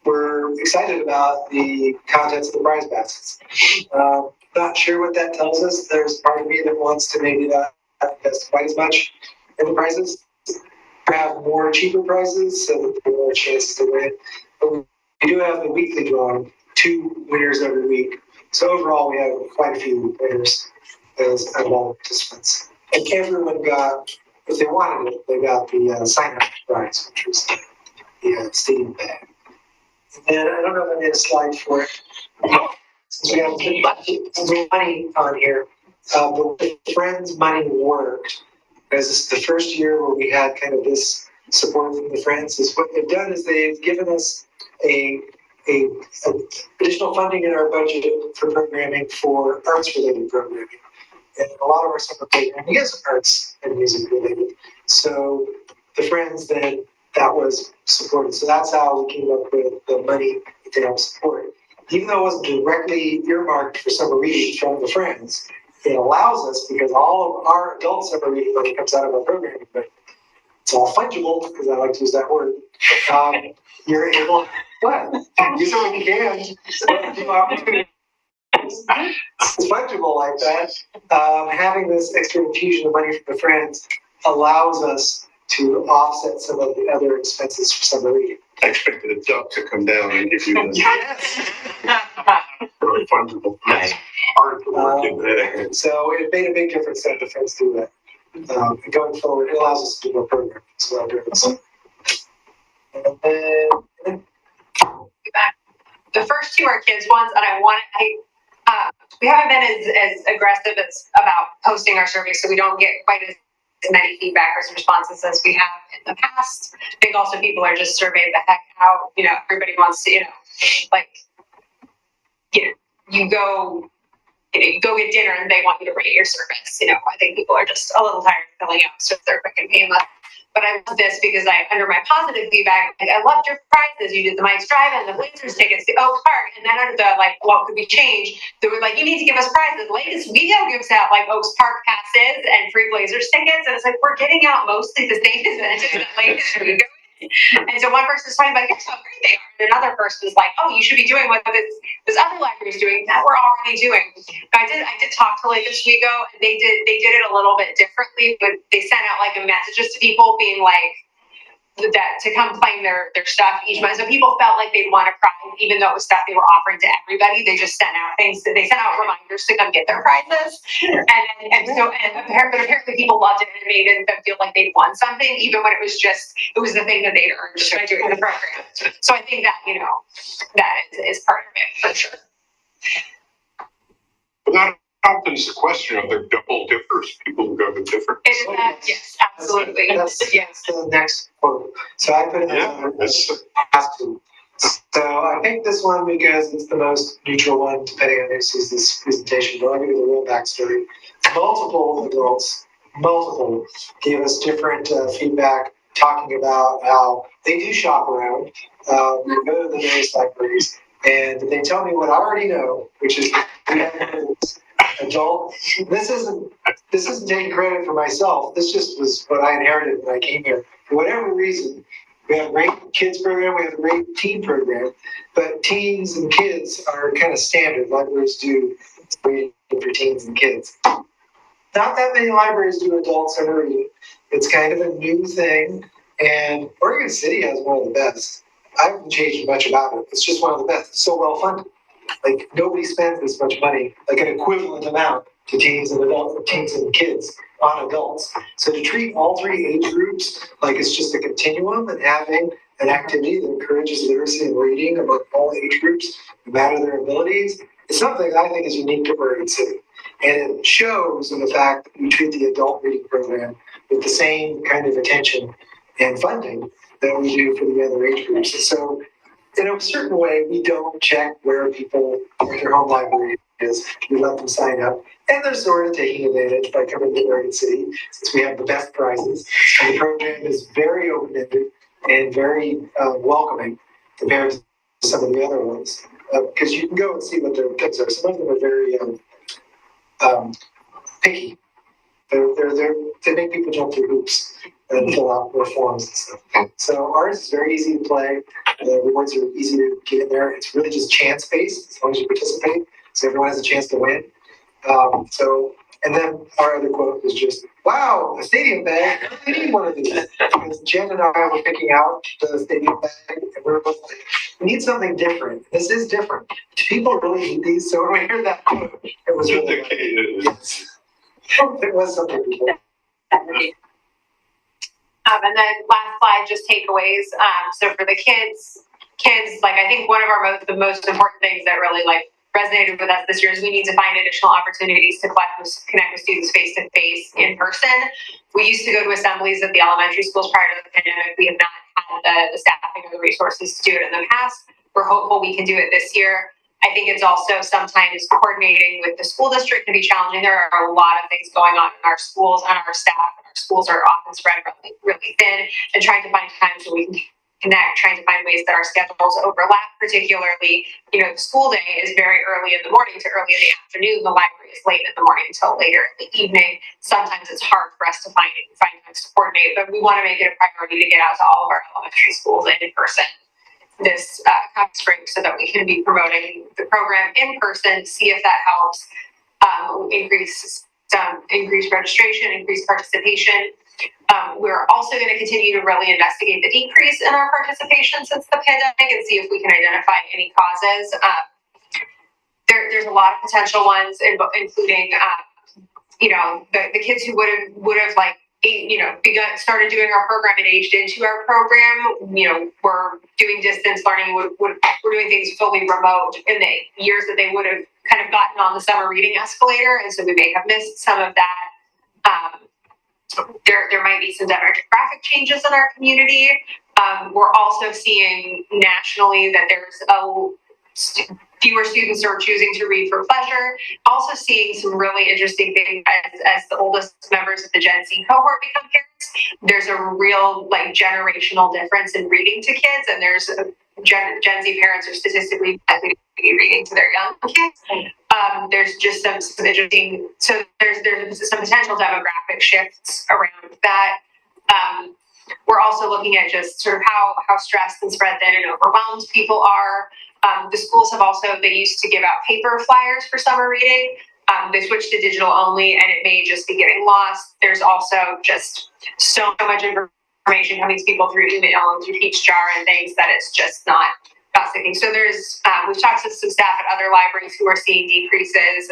were excited about the contents of the prize baskets. Not sure what that tells us. There's part of me that wants to maybe not invest quite as much in the prizes, have more cheaper prizes so that there are more chances to win. But we do have the weekly drawing, 2 winners every week. So overall, we have quite a few winners as out of all the participants. And everyone got, if they wanted it, they got the sign-up prize, which was the stadium bag. And I don't know if I made a slide for it. Since we have money on here, the Friends money worked. Because this is the first year where we had kind of this support from the Friends. Is what they've done is they've given us a additional funding in our budget for programming for arts-related programming. And a lot of our summer programming is arts and music related. So the Friends then, that was supported. So that's how we came up with the money that they help support. Even though it wasn't directly earmarked for summer reading from the Friends, it allows us, because all of our adult summer reading money comes out of our programming, but it's all fungible, because I like to use that word. You're able, what? Use it when you can. It's fungible like that. Having this extra infusion of money from the Friends allows us to offset some of the other expenses for summer reading. I expected a duck to come down and give you the Yes. really fungible. Nice. Hard to work in there. So it made a big difference that the Friends do that. And going forward, it allows us to do more programming as well during the summer. And then The first 2 are kids ones, and we haven't been as aggressive as about posting our surveys, so we don't get quite as many feedbackers and responses as we have in the past. I think also people are just surveying the heck out. Everybody wants to, you go get dinner and they want you to rate your service. I think people are just a little tired of filling out so they're quick and painless. But I love this because under my positive feedback, I loved your prizes. You did the Mike's Drive-In, the Blazers tickets, the Oak Park, and then under the what could we change? They were like, you need to give us prizes. Latest video gives out Oaks Park passes and free Blazers tickets, and it's like we're getting out mostly the same as the latest video. And so one person is talking about here's how great they are, and another person is like, oh, you should be doing what this other library is doing that we're already doing. But I did talk to Latest Vigo, and they did it a little bit differently. But they sent out messages to people being like that to come claim their stuff each month. So people felt like they'd want a prize, even though it was stuff they were offering to everybody. They just sent out things. They sent out reminders to come get their prizes, and apparently people loved it, and it made them feel like they'd won something, even when it was the thing that they'd earned just by doing the program. So I think that that is part of it for sure. But that opens the question of their double dippers, people who go to different. Yes, absolutely. That's the next quote. So I put it as to. So I picked this one because it's the most neutral one, depending on who sees this presentation. But I'll give you the real backstory. Multiple adults, gave us different feedback, talking about how they do shop around. They go to the various libraries, and they tell me what I already know, which is adult. This isn't taking credit for myself. This just was what I inherited when I came here. For whatever reason, we have a great kids program, we have a great teen program, but teens and kids are kind of standard. Libraries do reading for teens and kids. Not that many libraries do adult summer reading. It's kind of a new thing, and Oregon City has one of the best. I haven't changed much about it. It's just one of the best. It's so well funded. Nobody spends this much money, an equivalent amount to teens and kids on adults. So to treat all 3 age groups like it's just a continuum, and having an activity that encourages literacy and reading among all age groups, no matter their abilities, is something I think is unique to Oregon City. And it shows in the fact that we treat the adult reading program with the same kind of attention and funding that we do for the other age groups. And so in a certain way, we don't check where their home library is. We let them sign up. And they're sort of taking advantage by coming to Oregon City since we have the best prizes. And the program is very open-ended and very welcoming compared to some of the other ones. Because you can go and see what their things are. Some of them are very picky. They make people jump through hoops and fill out more forms and stuff. So ours is very easy to play. The rewards are easy to get in there. It's really just chance-based as long as you participate. So everyone has a chance to win. And then our other quote was just, wow, a stadium bag, I really need one of these. Because Jen and I were picking out the stadium bag, and we were both like, we need something different. This is different. Do people really need these? So when we heard that quote, it was really yes. It was something people. And then last slide, just takeaways. So for the kids, like I think one of the most important things that really like resonated with us this year is we need to find additional opportunities to connect with students face to face in person. We used to go to assemblies at the elementary schools prior to the pandemic. We have not had the staffing or the resources to do it in the past. We're hopeful we can do it this year. I think it's also sometimes coordinating with the school district can be challenging. There are a lot of things going on in our schools and our staff. Our schools are often spread really, really thin, and trying to find times where we can connect, trying to find ways that our schedules overlap, particularly, the school day is very early in the morning to early in the afternoon. The library is late in the morning until later in the evening. Sometimes it's hard for us to find times to coordinate, but we want to make it a priority to get out to all of our elementary schools in person this coming spring so that we can be promoting the program in person, see if that helps increase registration, increase participation. We're also going to continue to really investigate the decrease in our participation since the pandemic and see if we can identify any causes. There's a lot of potential ones, including the kids who would have started doing our program and aged into our program. We're doing distance learning. We're doing things fully remote in the years that they would have kind of gotten on the summer reading escalator, and so we may have missed some of that. There might be some demographic changes in our community. We're also seeing nationally that there's fewer students are choosing to read for pleasure. Also seeing some really interesting things as the oldest members of the Gen Z cohort become parents. There's a real generational difference in reading to kids, and there's Gen Z parents are statistically likely to be reading to their young kids. There's just some interesting, so there's some potential demographic shifts around that. We're also looking at just sort of how stressed and spread thin and overwhelmed people are. The schools have also, they used to give out paper flyers for summer reading. They switched to digital only, and it may just be getting lost. There's also just so much information coming to people through email and through Peachjar and things that it's just not sticking. So we've talked to some staff at other libraries who are seeing decreases.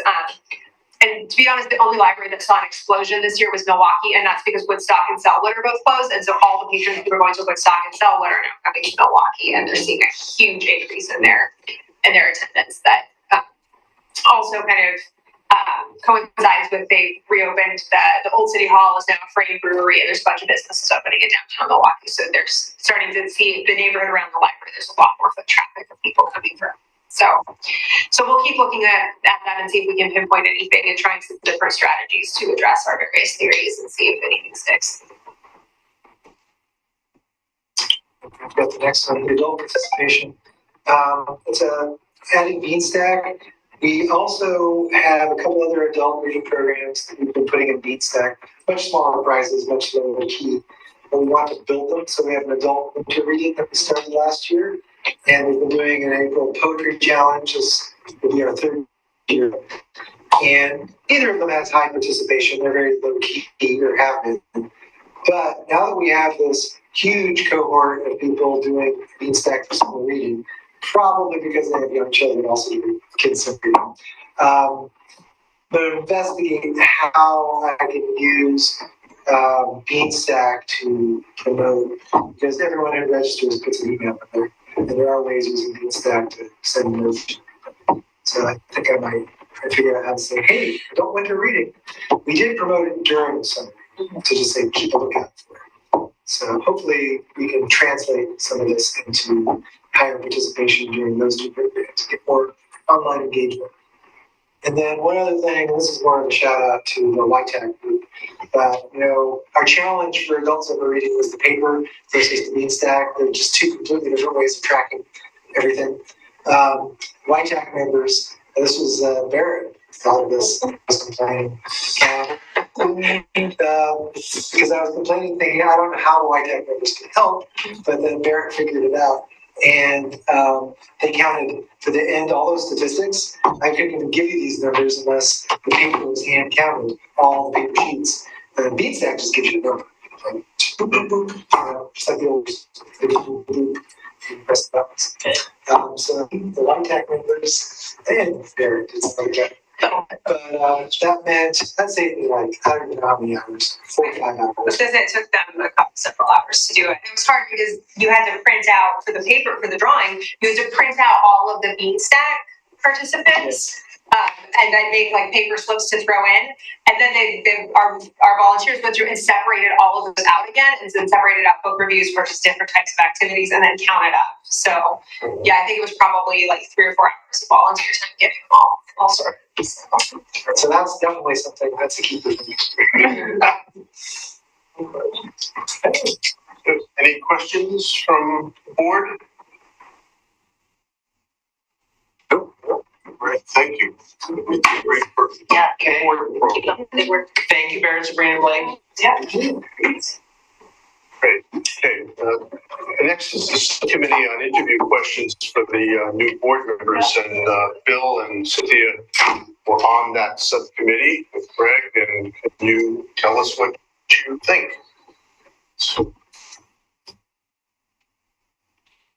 And to be honest, the only library that saw an explosion this year was Milwaukee, and that's because Woodstock and Selwood are both closed. And so all the patrons who were going to Woodstock and Selwood are now coming to Milwaukee, and they're seeing a huge increase in their attendance. That also kind of coincides with they reopened the old City Hall is now a Frame Brewery, and there's a bunch of businesses opening in downtown Milwaukee. So they're starting to see the neighborhood around the library. There's a lot more foot traffic of people coming through. So we'll keep looking at that and see if we can pinpoint anything and trying some different strategies to address our various theories and see if anything sticks. I've got the next one, adult participation. It's adding Beanstack. We also have a couple other adult reading programs that we've been putting in Beanstack, much smaller prizes, much lower key. But we want to build them, so we have an adult winter reading that we started last year. And we've been doing an April poetry challenge. This will be our third year. And neither of them has high participation. They're very low key or have been. But now that we have this huge cohort of people doing Beanstack for summer reading, probably because they have young children, also do kids some reading. But investigate how I can use Beanstack to promote, because everyone who registers puts an email in there. And there are ways using Beanstack to send notes. So I think I might try to figure out how to say, hey, don't winter reading. We did promote it during the summer to just say, keep a lookout for it. So hopefully we can translate some of this into higher participation during those two periods to get more online engagement. And then one other thing, this is more of a shout out to the YTAC group. Our challenge for adults over reading was the paper versus the bean stack. They're just two completely different ways of tracking everything. YTAC members, this was Barrett thought of this, I was complaining. Because I was complaining, thinking, I don't know how the YTAC members can help, but then Barrett figured it out. And they counted for the end all those statistics. I couldn't even give you these numbers unless the paper was hand counted, all the paper sheets. And the bean stack just gives you a number. Like, boop, boop, boop, just like the old boop, boop, you press the buttons. So the YTAC members and Barrett did something like that. But that meant, that saved me like, I don't know how many hours, 4 or 5 hours. Because it took them several hours to do it. It was hard because you had to print out for the paper, for the drawing, you had to print out all of the bean stack participants. And then make like paper slips to throw in. And then our volunteers went through and separated all of those out again, and then separated out book reviews versus different types of activities, and then counted up. So yeah, I think it was probably like 3 or 4 hours of volunteer time getting them all sorted. So that's definitely something that's a key for me. Any questions from the board? Nope. Right, thank you. Great person. Yeah. Okay. They were. Thank you, Barrett, Sabrina, Blake. Yeah. Great. Okay. Next is the subcommittee on interview questions for the new board members, and Bill and Cynthia were on that subcommittee with Greg. And can you tell us what you think? So,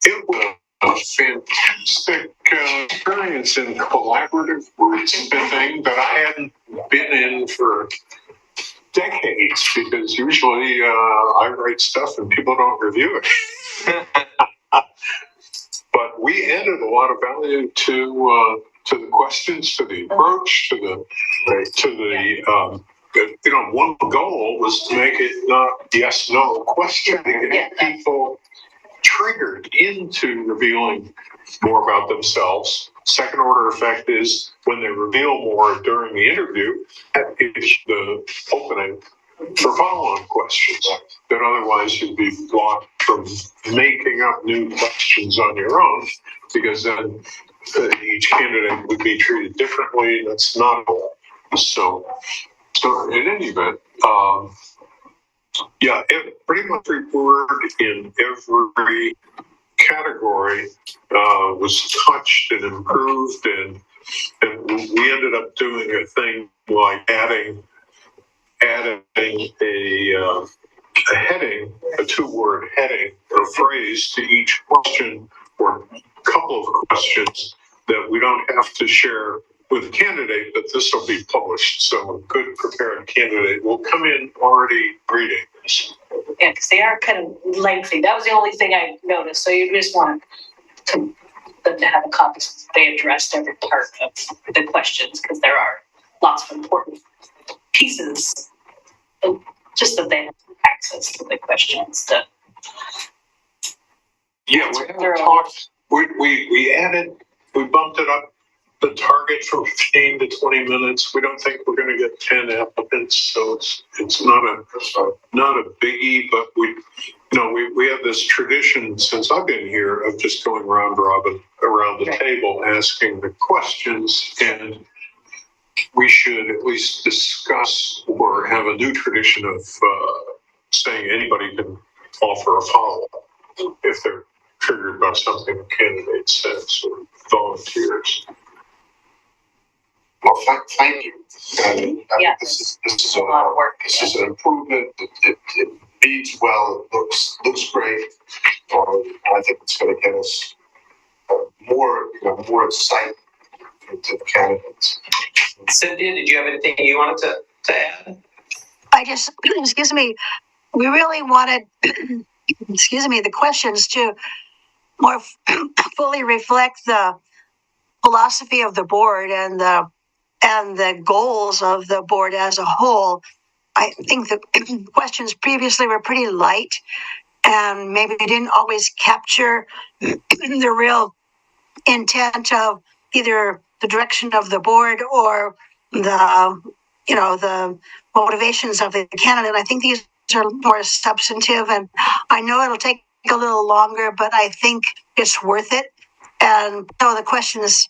it was a fantastic experience in collaborative wordsmithing that I hadn't been in for decades, because usually I write stuff and people don't review it. But we added a lot of value to the questions, to the approach, to the one goal was to make it not yes/no question, to get people triggered into revealing more about themselves. Second order effect is when they reveal more during the interview, that is the opening for follow-on questions that otherwise you'd be blocked from making up new questions on your own, because then each candidate would be treated differently. That's not all. So in any event, pretty much every word in every category was touched and improved, and we ended up doing a thing like adding a heading, a 2-word heading or phrase to each question or couple of questions that we don't have to share with the candidate, but this will be published. So a good prepared candidate will come in already reading this. Yeah, because they are kind of lengthy. That was the only thing I noticed. So you just want them to have a copy so they addressed every part of the questions, because there are lots of important pieces, just that they have access to the questions. Yeah, we haven't talked. We bumped it up, the target from 15 to 20 minutes. We don't think we're going to get 10 applicants, so it's not a biggie. But we have this tradition since I've been here of just going round robin around the table asking the questions, and we should at least discuss or have a new tradition of saying anybody can offer a follow-up if they're triggered by something a candidate says or volunteers. Well, thank you. This is a lot of work. This is an improvement. It reads well. It looks great. I think it's going to get us more insight into the candidates. Cynthia, did you have anything you wanted to add? We really wanted, the questions to more fully reflect the philosophy of the board and the goals of the board as a whole. I think the questions previously were pretty light and maybe didn't always capture the real intent of either the direction of the board or the motivations of the candidate. I think these are more substantive, and I know it'll take a little longer, but I think it's worth it. And so the questions,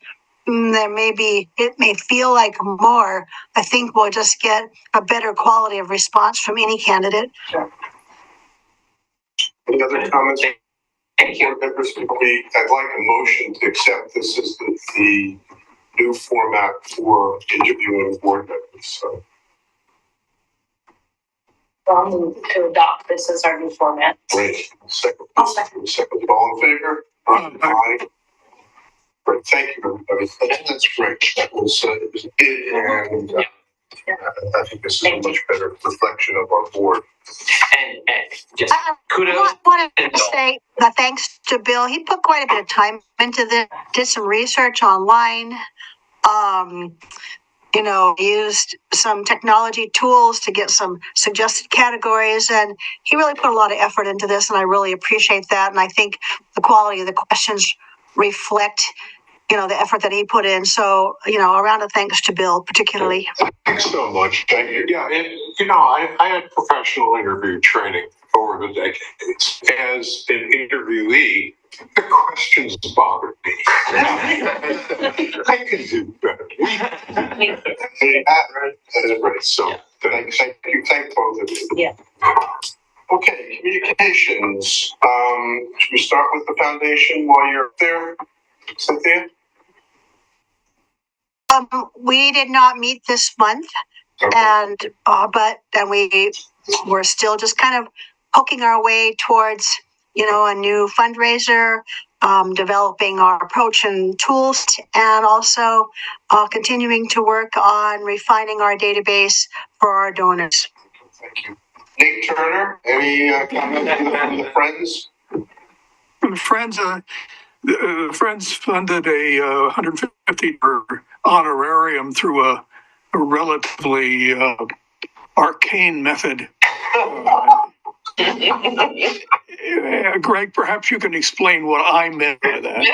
it may feel like more. I think we'll just get a better quality of response from any candidate. Any other comments? Thank you. Members, I'd like a motion to accept this as the new format for interviewing board members. So, I'll move to adopt this as our new format. great. Second, I'll second. second, all in favor? Aye. Great, thank you, everybody. That's great. That was, it was good, and I think this is a much better reflection of our board. And just kudos. I wanted to say thanks to Bill. He put quite a bit of time into this, did some research online, used some technology tools to get some suggested categories, and he really put a lot of effort into this, and I really appreciate that. And I think the quality of the questions reflect the effort that he put in. So, a round of thanks to Bill particularly. Thanks so much. Thank you. Yeah, and I had professional interview training over the decades. As an interviewee, the questions bothered me. I could do better. That's right. So, thank you. Thank both of you. Yeah. Okay, communications. Should we start with the foundation while you're there, Cynthia? We did not meet this month, Okay. and we're still just kind of poking our way towards, a new fundraiser, developing our approach and tools, and also continuing to work on refining our database for our donors. Thank you. Nate Turner, any comments from the Friends? The Friends funded a $150 honorarium through a relatively arcane method. Greg, perhaps you can explain what I meant by that.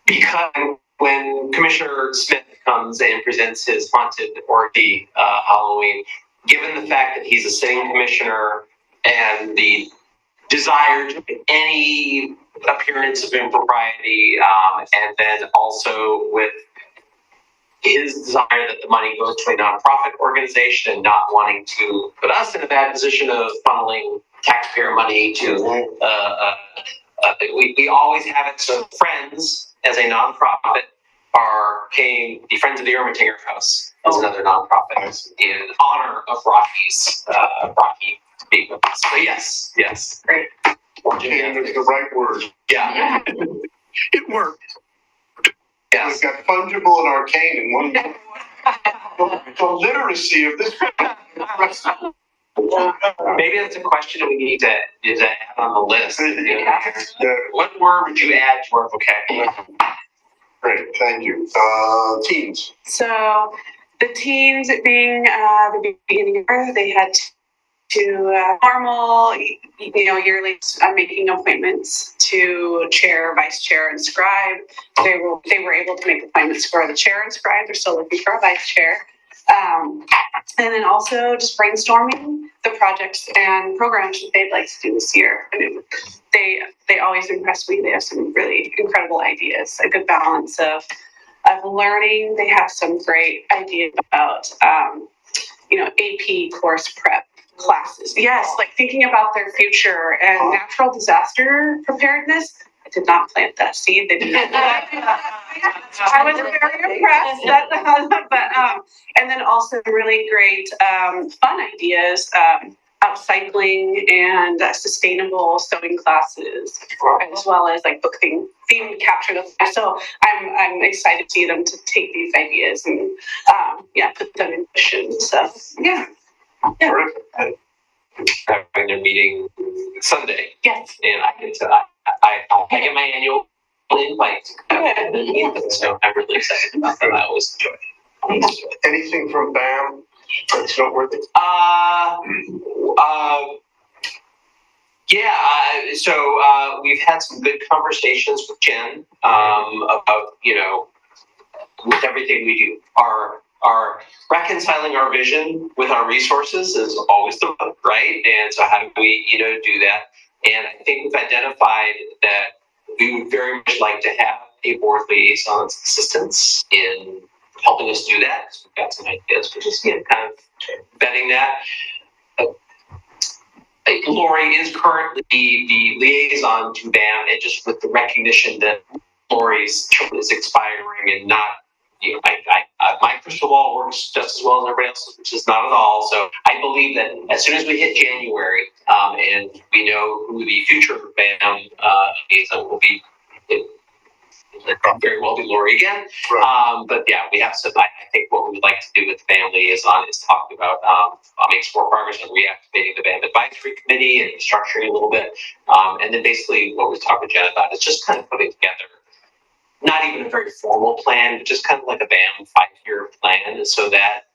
Because when Commissioner Smith comes and presents his haunted orgy Halloween, given the fact that he's a sitting commissioner and the desire to make any appearance of impropriety, and then also with his desire that the money goes to a nonprofit organization and not wanting to put us in a bad position of funneling taxpayer money to, we always have it so Friends as a nonprofit are paying the Friends of the Ermitanger House as another nonprofit in honor of Rocky to be with us. So yes. Great. Arcane is the right word. Yeah. It worked. We've got fungible and arcane in one. The literacy of this. Maybe that's a question we need to add on the list. What word would you add to our vocabulary? Great, thank you. Teens. So the teens, being the beginning of the year, they had to normal, yearly making appointments to chair, vice chair, and scribe. They were able to make appointments for the chair and scribe. They're still looking for a vice chair. And then also just brainstorming the projects and programs that they'd like to do this year. I mean, they always impress me. They have some really incredible ideas, a good balance of learning. They have some great ideas about, AP course prep classes. Yes, like thinking about their future and natural disaster preparedness. I did not plant that seed. They did not. I was very impressed. But and then also really great fun ideas, upcycling and sustainable sewing classes, as well as like book theme capture. So I'm excited to see them to take these ideas and put them in motion. So yeah. Having their meeting Sunday. Yes. And I get my annual invite to come and meet them. So I'm really excited about that. I always enjoy it. Anything from BAM that's noteworthy? So we've had some good conversations with Jen about, with everything we do. Our reconciling our vision with our resources is always the one, right? And so how do we, do that? And I think we've identified that we would very much like to have a board liaison's assistance in helping us do that. So we've got some ideas, but just kind of vetting that. Lori is currently the liaison to BAM, and just with the recognition that Lori's term is expiring and not, my crystal ball works just as well as everybody else's, which is not at all. So I believe that as soon as we hit January, and we know who the future BAM liaison will be, it very well be Lori again. Right. But yeah, we have some. I think what we would like to do with the BAM liaison is talk about make some more progress on reactivating the BAM advisory committee and structuring a little bit, and then basically what we talked with Jen about is just kind of putting together not even a very formal plan, but just kind of like a BAM 5-year plan, so that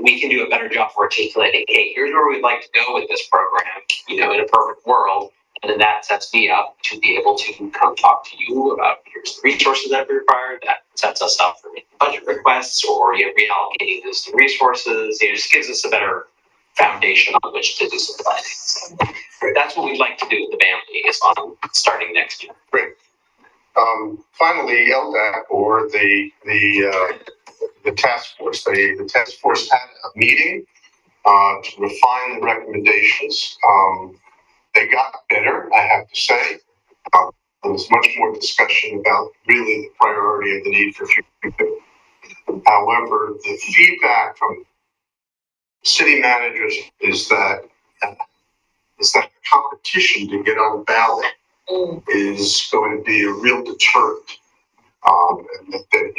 we can do a better job of articulating, hey, here's where we'd like to go with this program, in a perfect world. And then that sets me up to be able to come talk to you about here's the resources that we require. That sets us up for making budget requests or reallocating those resources. It just gives us a better foundation on which to do some planning. So that's what we'd like to do with the BAM liaison starting next year. Great. Finally, LDAC, or the task force. The task force had a meeting to refine the recommendations. They got better, I have to say. There was much more discussion about really the priority and the need for future. However, the feedback from city managers is that the competition to get on the ballot is going to be a real deterrent. And that,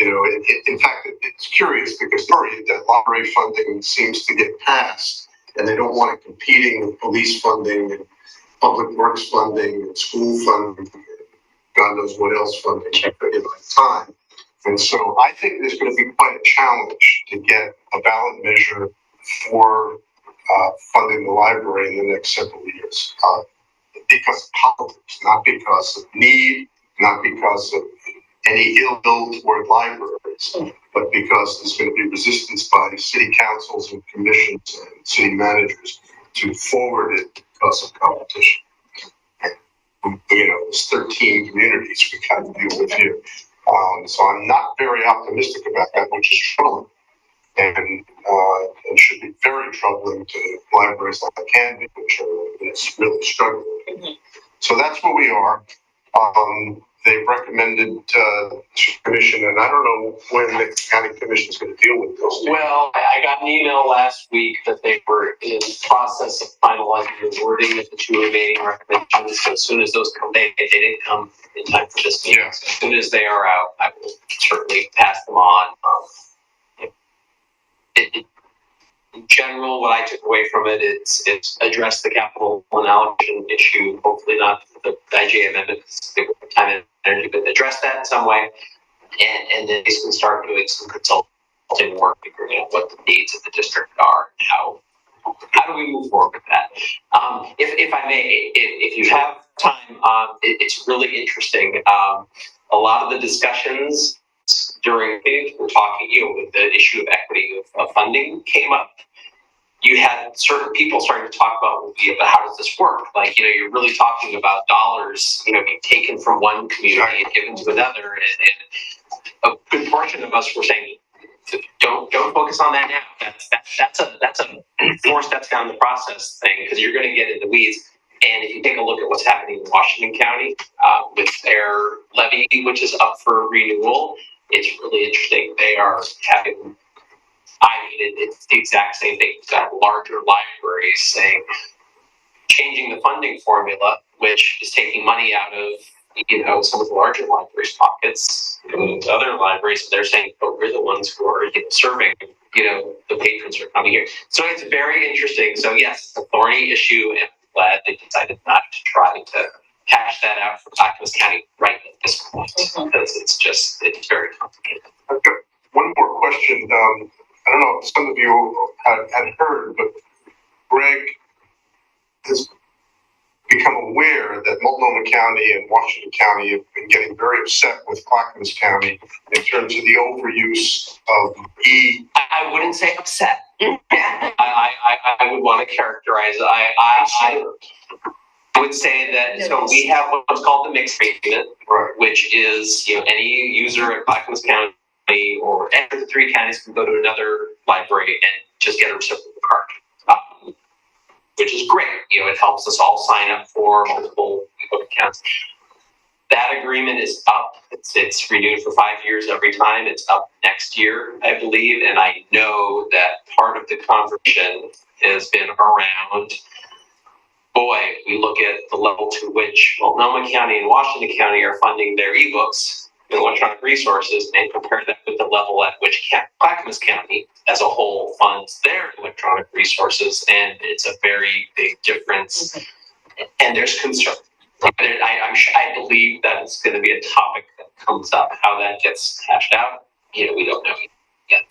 in fact, it's curious because that lottery funding seems to get passed, and they don't want it competing with police funding and public works funding and school funding, God knows what else funding at time. And so I think there's going to be quite a challenge to get a ballot measure for funding the library in the next several years. Because of politics, not because of need, not because of any ill will toward libraries, but because there's going to be resistance by city councils and commissions and city managers to forward it because of competition. There's 13 communities we kind of deal with here. So I'm not very optimistic about that, which is troubling. And should be very troubling to libraries like Canby, which are really struggling. Mm-hmm. So that's where we are. They've recommended the commission, and I don't know when the county commission is going to deal with those. Well, I got an email last week that they were in the process of finalizing the wording of the 2 remaining recommendations. So as soon as those come, they didn't come in time for this meeting. Yeah. So as soon as they are out, I will certainly pass them on. In general, what I took away from it is address the capital allocation issue. Hopefully not the IGA amendment, time and energy, but address that in some way, and then basically start doing some consulting work, figuring out what the needs of the district are and how do we move forward with that. If I may, if you have time, it's really interesting. A lot of the discussions during we're talking, with the issue of equity of funding came up. You had certain people starting to talk about, how does this work? Like, you're really talking about dollars, being taken from one community and given to another. And a good portion of us were saying, don't focus on that now. That's a 4 steps down the process thing, because you're going to get in the weeds. And if you take a look at what's happening in Washington County with their levy, which is up for renewal, it's really interesting. They are having, it's the exact same thing. You've got larger libraries saying, changing the funding formula, which is taking money out of, some of the larger libraries' pockets, to other libraries. They're saying, but we're the ones who are serving, the patrons who are coming here. So it's very interesting. So yes, it's a thorny issue, and I'm glad they decided not to try to hash that out for Clackamas County right at this point, because it's very complicated. I've got one more question. I don't know if some of you had heard, but Greg has become aware that Multnomah County and Washington County have been getting very upset with Clackamas County in terms of the overuse of I wouldn't say upset. I would want to characterize it. I would say that, so we have what's called the mixed agreement, Right. which is, any user at Clackamas County or any of the 3 counties can go to another library and just get a reciprocal card, which is great. It helps us all sign up for multiple ebook accounts. That agreement is up. It's renewed for 5 years every time. It's up next year, I believe. And I know that part of the conversation has been around, boy, we look at the level to which Multnomah County and Washington County are funding their ebooks and electronic resources, and compare that with the level at which Clackamas County as a whole funds their electronic resources. And it's a very big difference. And there's concern. I believe that it's going to be a topic that comes up. How that gets hashed out, we don't know yet.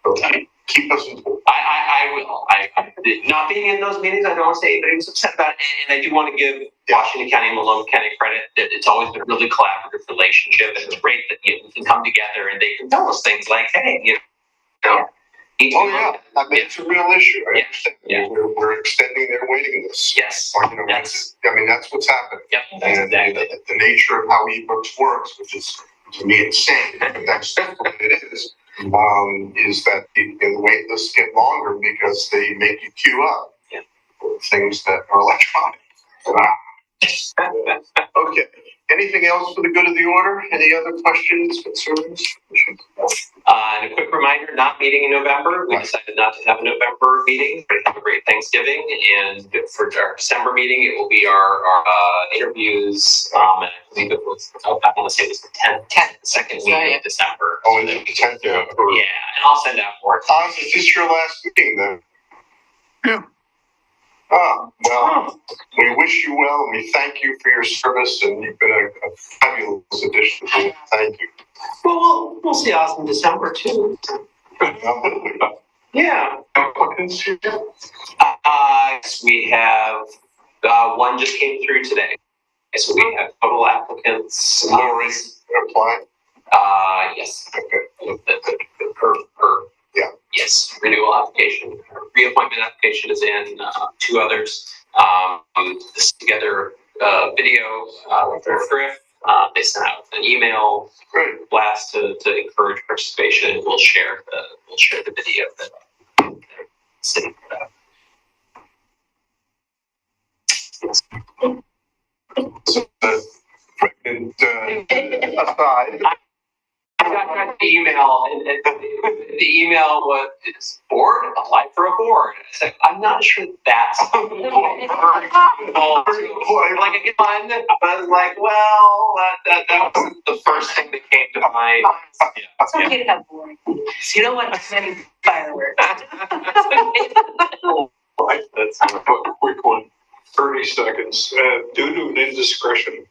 Okay. Keep us informed. I will. Not being in those meetings, I don't want to say anybody was upset about it. And I do want to give Washington County and Multnomah County credit that it's always been a really collaborative relationship. And it's great that we can come together and they can tell us things like, hey, Oh yeah, I mean, it's a real issue. I understand. Yeah. We're extending their waiting lists. Yes. Or, Yes. that's what's happening. Yep. And the nature of how ebooks works, which is to me insane, but that's the way it is that the wait lists get longer because they make you queue up for things that are electronic. Okay. Anything else for the good of the order? Any other questions, concerns? And a quick reminder, not meeting in November. We decided not to have a November meeting. We're going to have a great Thanksgiving. And for our December meeting, it will be our interviews. And I believe it was, I want to say it was the 10th, second week of December. Oh, and the 10th. Yeah, and I'll send out more. Is this your last meeting then? Yeah. Well, we wish you well and we thank you for your service, and you've been a fabulous addition to it. Thank you. Well, we'll see us in December too. Yeah. We have, one just came through today. So we have total applicants. Already applied? Yes. Okay. Yeah. Yes, renewal application, reappointment application is in, 2 others. This together, video, with their thrift. They sent out an email blast to encourage participation. We'll share the video that they're sitting Aside. I got the email, and the email was, "It's board, apply for a board." I said, I'm not sure that's like again. I was like, well, that wasn't the first thing that came to mind. It's okay to have boring. You don't want too many fireworks. That's a quick one. 30 seconds. Due to an indiscretion,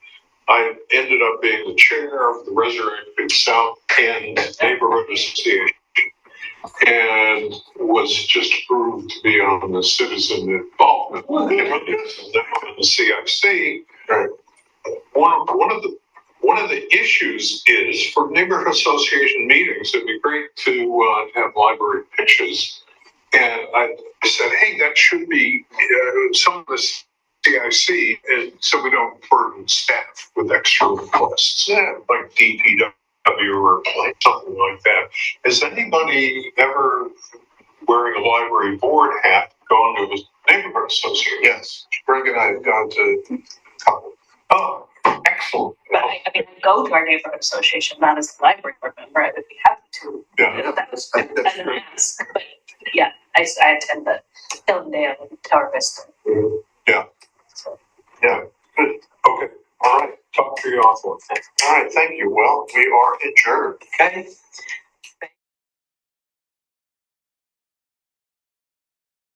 I ended up being the chair of the Resurrected South End Neighborhood Association and was just approved to be on the citizen involvement in the CIC. Right. One of the issues is for neighborhood association meetings, it'd be great to have library pitches. And I said, hey, that should be some of the CIC, and so we don't burden staff with extra requests, like DPW or something like that. Has anybody ever, wearing a library board hat, gone to a neighborhood association? Yes, Greg and I have gone to a couple. Oh, excellent. But I go to our neighborhood association, not as a library board member. I would be happy to. Yeah. That was as an ask. But yeah, I attend the Hillendale and Tower Vista. Yeah. So. Yeah, good. Okay. All right. Talk to you offline. All right, thank you. Well, we are adjourned. Okay.